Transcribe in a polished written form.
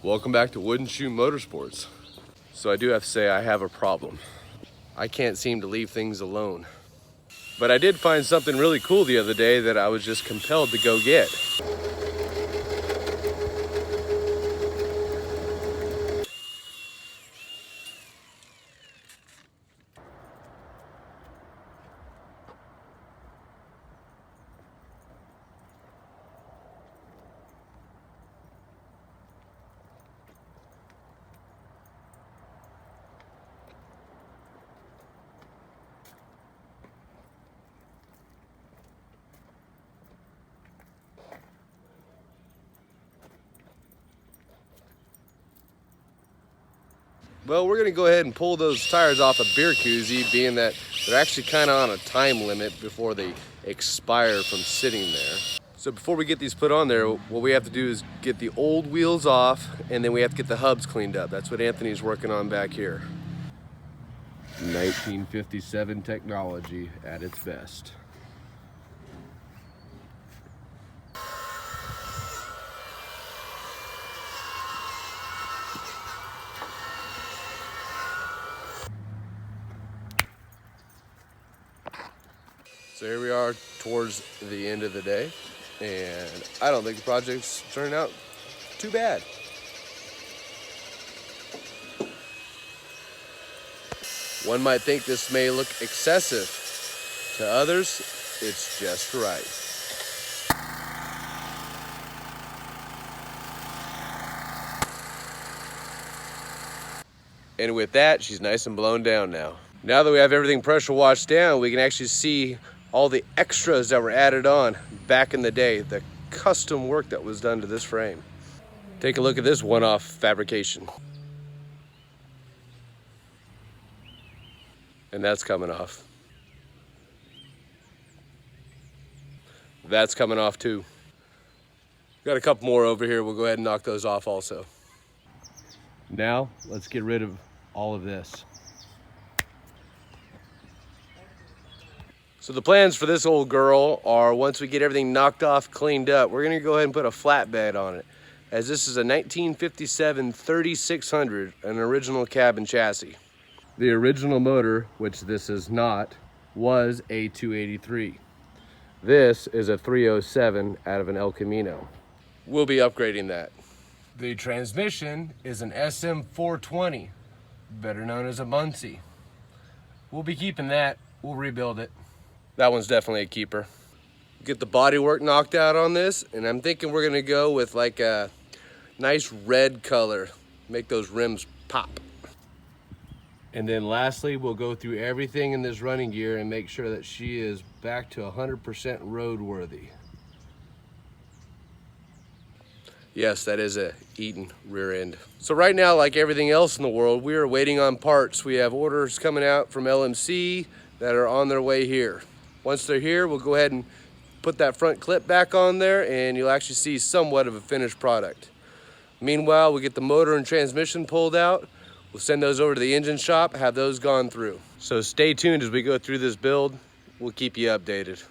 Welcome back to Wooden Shoe Motorsports. So I do have to say I have a problem. I can't seem to leave things alone. But I did find something really cool the other day that I was just compelled to go get. Well, we're gonna go ahead and pull those tires off a beer koozie, being that they're actually kind of on a time limit before they expire from sitting there. So before we get these put on there, what we have to do is get the old wheels off, and then we have to get the hubs cleaned up. That's what Anthony's working on back here. 1957 technology at its best. So here we are towards the end of the day, and I don't think the project's turning out too bad. One might think this may look excessive. To others, it's just right. And with that, she's nice and blown down now. Now that we have everything pressure washed down, we can actually see all the extras that were added on back in the day, the custom work that was done to this frame. Take a look at this one-off fabrication. And that's coming off. That's coming off too. Got a couple more over here. We'll go ahead and knock those off also. Now, let's get rid of all of this. So the plans for this old girl are, once we get everything knocked off, cleaned up, we're gonna go ahead and put a flatbed on it, as this is a 1957 3600, an original cab and chassis. The original motor, which this is not, was a 283. This is a 307 out of an El Camino. We'll be upgrading that. The transmission is an SM420, better known as a Muncie. We'll be keeping that. We'll rebuild it. That one's definitely a keeper. Get the bodywork knocked out on this, and I'm thinking we're gonna go with like a nice red color, make those rims pop. And then lastly, we'll go through everything in this running gear and make sure that she is back to 100% roadworthy. Yes, that is a Eaton rear end. So right now, like everything else in the world, we are waiting on parts. We have orders coming out from LMC that are on their way here. Once they're here, we'll go ahead and put that front clip back on there, and you'll actually see somewhat of a finished product. Meanwhile, we get the motor and transmission pulled out. We'll send those over to the engine shop, have those gone through. So stay tuned as we go through this build. We'll keep you updated.